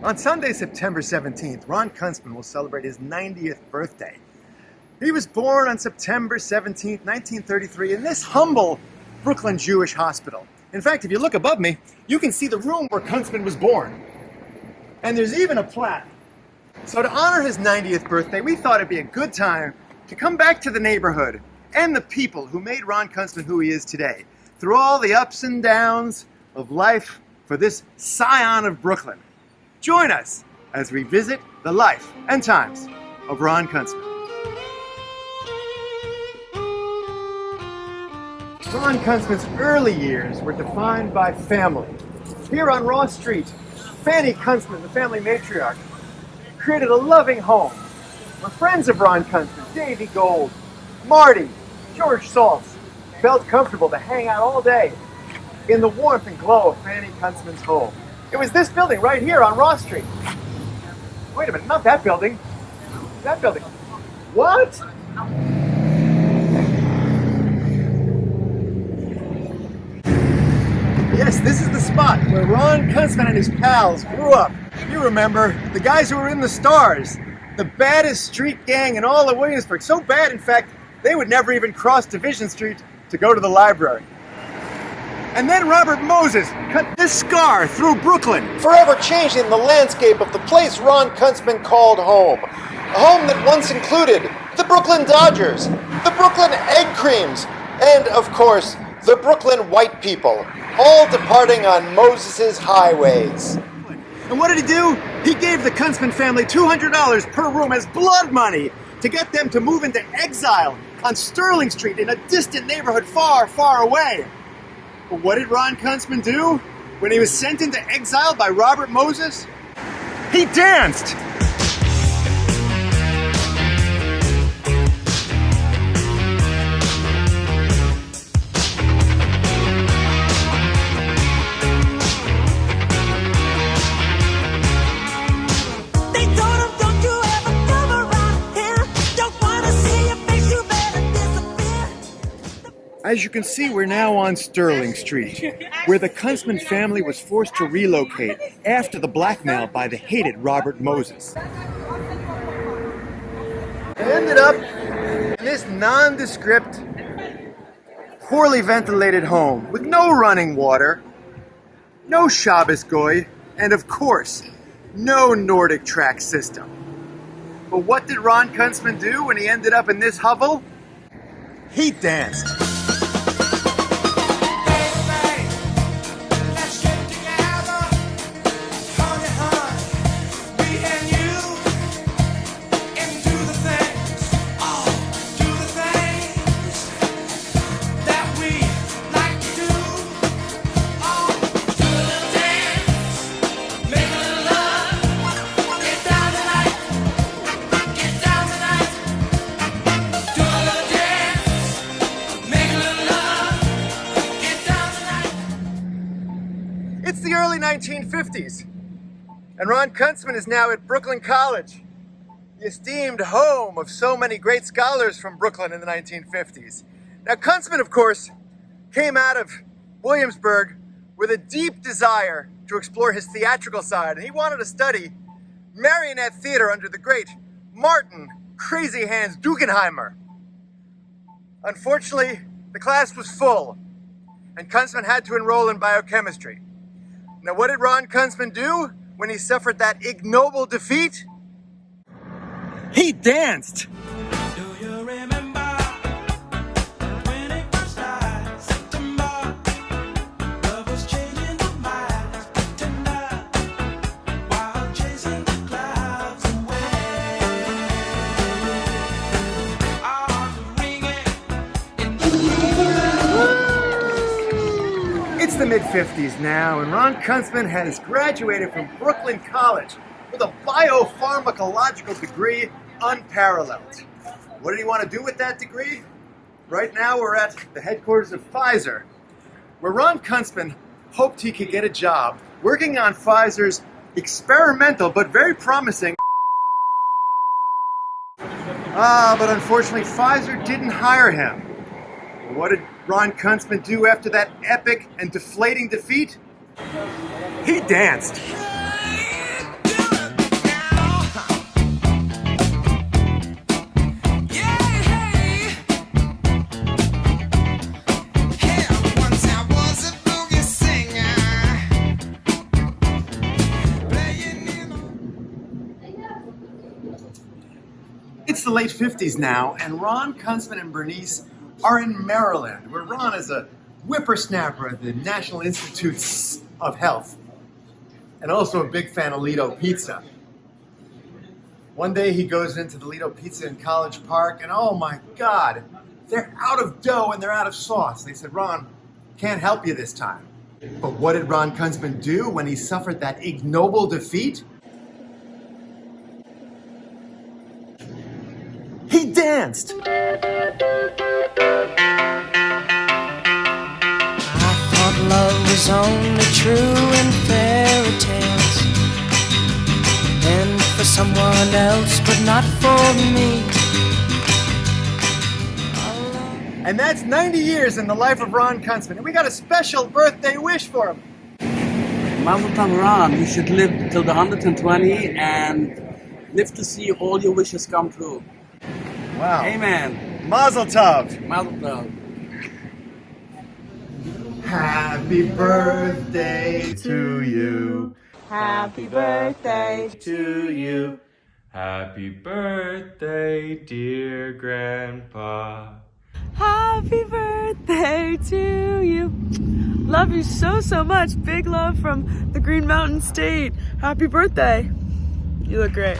On Sunday, September 17th, Ron Kuntzman will celebrate his 90th birthday. He was born on September 17th, 1933 in this humble Brooklyn Jewish hospital. In fact, if you look above me, you can see the room where Kuntzman was born. And there's even a plaque. So to honor his 90th birthday, we thought it'd be a good time to come back to the neighborhood and the people who made Ron Kuntzman who he is today, through all the ups and downs of life for this scion of Brooklyn. Join us as we visit the life and times of Ron Kuntzman. Ron Kuntzman's early years were defined by family. Here on Ross Street, Fanny Kuntzman, the family matriarch, created a loving home where friends of Ron Kuntzman, Davy Gold, Marty, George Saltz, felt comfortable to hang out all day in the warmth and glow of Fanny Kuntzman's home. It was this building right here on Ross Street. Wait a minute, not that building. That building. What? Yes, this is the spot where Ron Kuntzman and his pals grew up. You remember, the guys who were in the Stars, the baddest street gang in all of Williamsburg. So bad, in fact, they would never even cross Division Street to go to the library. And then Robert Moses cut this scar through Brooklyn, forever changing the landscape of the place Ron Kuntzman called home. A home that once included the Brooklyn Dodgers, the Brooklyn Egg Creams, and, of course, the Brooklyn White People, all departing on Moses's highways. And what did he do? He gave the Kuntzman family $200 per room as blood money to get them to move into exile on Sterling Street in a distant neighborhood far, far away. But what did Ron Kuntzman do when he was sent into exile by Robert Moses? He danced! As you can see, we're now on Sterling Street, where the Kuntzman family was forced to relocate after the blackmail by the hated Robert Moses. They ended up in this nondescript, poorly ventilated home with no running water, no Shabbos goy, and of course, no Nordic track system. But what did Ron Kuntzman do when he ended up in this hovel? He danced. It's the early 1950s, and Ron Kuntzman is now at Brooklyn College, the esteemed home of so many great scholars from Brooklyn in the 1950s. Now, Kuntzman, of course, came out of Williamsburg with a deep desire to explore his theatrical side, and he wanted to study marionette theater under the great Martin Crazy Hands Dugenheimer. Unfortunately, the class was full, and Kuntzman had to enroll in biochemistry. Now, what did Ron Kuntzman do when he suffered that ignoble defeat? He danced! Do you remember when it first started? September, love was changing the minds, tender, while chasing the clouds away. Our hearts were ringing in the It's the mid-50s now, and Ron Kuntzman has graduated from Brooklyn College with a biopharmacological degree unparalleled. What did he want to do with that degree? Right now we're at the headquarters of Pfizer, where Ron Kuntzman hoped he could get a job working on Pfizer's experimental but very promising. But unfortunately Pfizer didn't hire him. What did Ron Kuntzman do after that epic and deflating defeat? He danced. It's the late 50s now, and Ron Kuntzman and Bernice are in Maryland, where Ron is a whippersnapper at the National Institutes of Health, and also a big fan of Lido Pizza. One day he goes into the Lido Pizza in College Park, and oh my God, they're out of dough and they're out of sauce. They said, Ron, can't help you this time. But what did Ron Kuntzman do when he suffered that ignoble defeat? He danced! I thought love was only true in fairy tales, and for someone else, but not for me. And that's 90 years in the life of Ron Kuntzman. And we got a special birthday wish for him. Mazel tov, Ron. You should live till the 120 and live to see all your wishes come true. Wow. Amen. Mazel tov. Mazel tov. Happy birthday to you. Happy birthday to you. Happy birthday, dear Grandpa. Happy birthday to you. Love you so, so much. Big love from the Green Mountain State. Happy birthday. You look great.